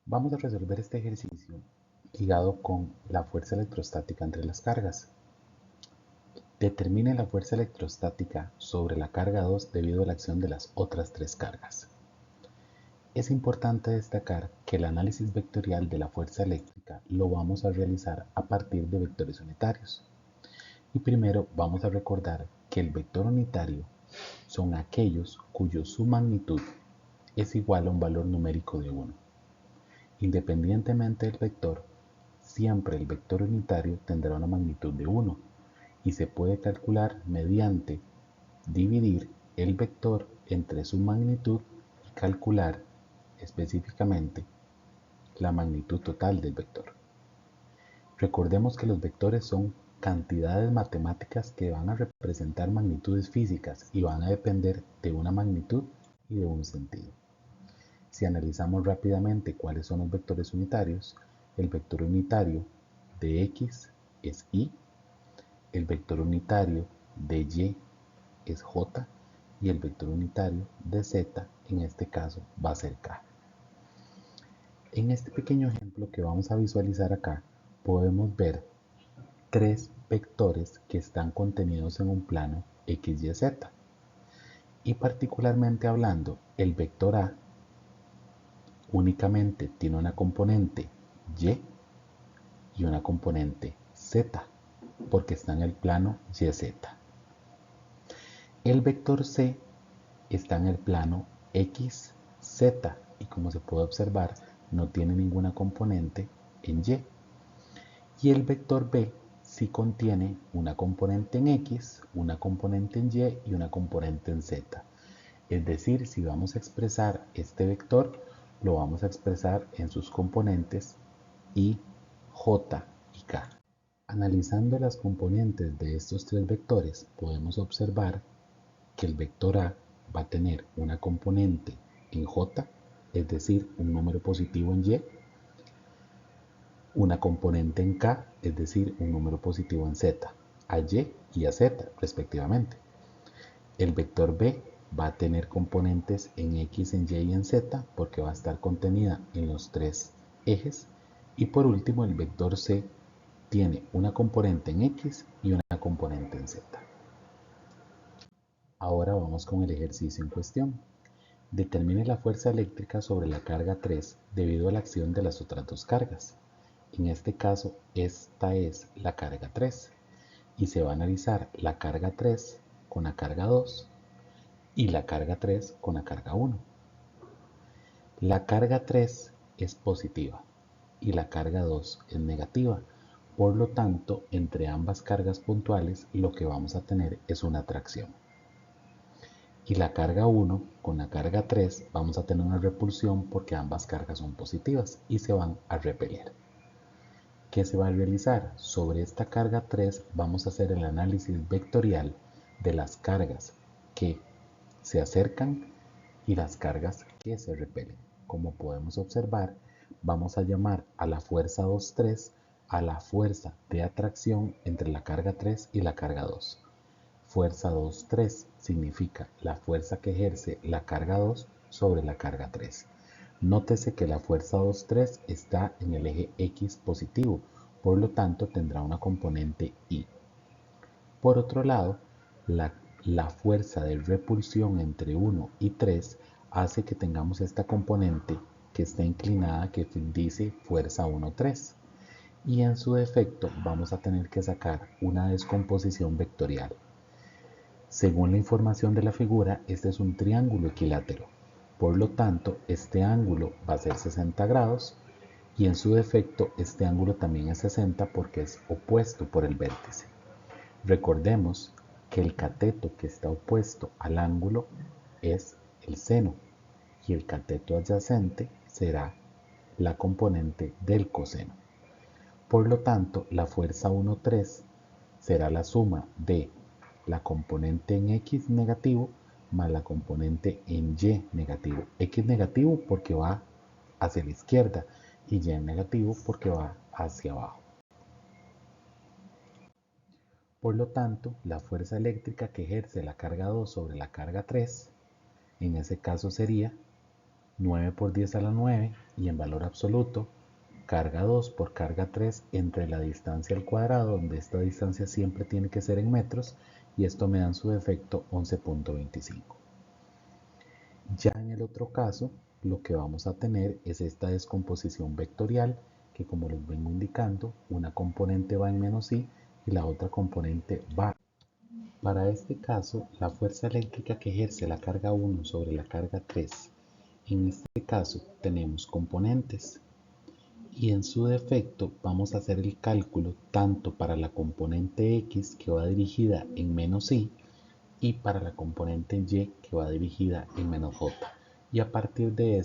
Vamos a resolver este ejercicio ligado con la fuerza electrostática entre las cargas. Determine la fuerza electrostática sobre la carga 2 debido a la acción de las otras tres cargas. Es importante destacar que el análisis vectorial de la fuerza eléctrica lo vamos a realizar a partir de vectores unitarios. Y primero vamos a recordar que el vector unitario son aquellos cuya submagnitud es igual a un valor numérico de 1. Independientemente del vector, siempre el vector unitario tendrá una magnitud de 1 y se puede calcular mediante dividir el vector entre su magnitud y calcular específicamente la magnitud total del vector. Recordemos que los vectores son cantidades matemáticas que van a representar magnitudes físicas y van a depender de una magnitud y de un sentido. Si analizamos rápidamente cuáles son los vectores unitarios, el vector unitario de x es y, el vector unitario de y es j y el vector unitario de z en este caso va a ser k. En este pequeño ejemplo que vamos a visualizar acá, podemos ver tres vectores que están contenidos en un plano x, y, z. Y particularmente hablando, el vector a únicamente tiene una componente y una componente z, porque está en el plano YZ. El vector C está en el plano XZ y como se puede observar no tiene ninguna componente en Y. Y el vector B sí contiene una componente en X, una componente en Y y una componente en Z. Es decir, si vamos a expresar este vector, lo vamos a expresar en sus componentes I, J y K. Analizando las componentes de estos tres vectores, podemos observar que el vector A va a tener una componente en J, es decir, un número positivo en Y, una componente en K, es decir, un número positivo en Z, a Y y a Z respectivamente. El vector B va a tener componentes en X, en Y y en Z porque va a estar contenida en los tres ejes. Y por último, el vector C tiene una componente en X y una componente en Z. Ahora vamos con el ejercicio en cuestión. Determine la fuerza eléctrica sobre la carga 3 debido a la acción de las otras dos cargas. En este caso, esta es la carga 3 y se va a analizar la carga 3 con la carga 2 y la carga 3 con la carga 1. La carga 3 es positiva y la carga 2 es negativa. Por lo tanto, entre ambas cargas puntuales lo que vamos a tener es una atracción. Y la carga 1 con la carga 3 vamos a tener una repulsión porque ambas cargas son positivas y se van a repeler. ¿Qué se va a realizar? Sobre esta carga 3 vamos a hacer el análisis vectorial de las cargas que se acercan y las cargas que se repelen. Como podemos observar, vamos a llamar a la fuerza 2,3 a la fuerza de atracción entre la carga 3 y la carga 2. Fuerza 2,3 significa la fuerza que ejerce la carga 2 sobre la carga 3. Nótese que la fuerza 2,3 está en el eje X positivo, por lo tanto tendrá una componente Y. Por otro lado, la fuerza de repulsión entre 1 y 3 hace que tengamos esta componente que está inclinada que dice fuerza 1,3. Y en su defecto vamos a tener que sacar una descomposición vectorial. Según la información de la figura, este es un triángulo equilátero. Por lo tanto, este ángulo va a ser 60 grados y en su defecto este ángulo también es 60 porque es opuesto por el vértice. Recordemos que el cateto que está opuesto al ángulo es el seno y el cateto adyacente será la componente del coseno. Por lo tanto, la fuerza 1,3 será la suma de la componente en X negativo más la componente en Y negativo. X negativo porque va hacia la izquierda y Y negativo porque va hacia abajo. Por lo tanto, la fuerza eléctrica que ejerce la carga 2 sobre la carga 3, en ese caso sería 9 por 10 a la 9 y en valor absoluto, carga 2 por carga 3 entre la distancia al cuadrado, donde esta distancia siempre tiene que ser en metros, y esto me da en su defecto 11.25. Ya en el otro caso, lo que vamos a tener es esta descomposición vectorial, que como les vengo indicando, una componente va en menos i y la otra componente va. Para este caso, la fuerza eléctrica que ejerce la carga 1 sobre la carga 3, en este caso tenemos componentes, y en su defecto vamos a hacer el cálculo tanto para la componente x, que va dirigida en menos i, y para la componente y, que va dirigida en menos j. Y a partir de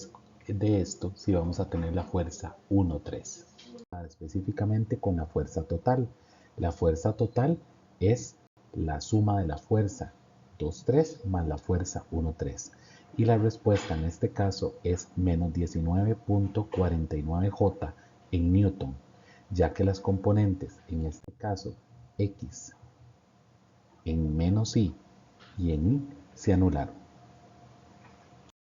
esto sí vamos a tener la fuerza 1,3. Específicamente con la fuerza total. La fuerza total es la suma de la fuerza 2,3 más la fuerza 1,3. Y la respuesta en este caso es menos 19.49 J en Newton, ya que las componentes, en este caso X en menos I y en I, se anularon.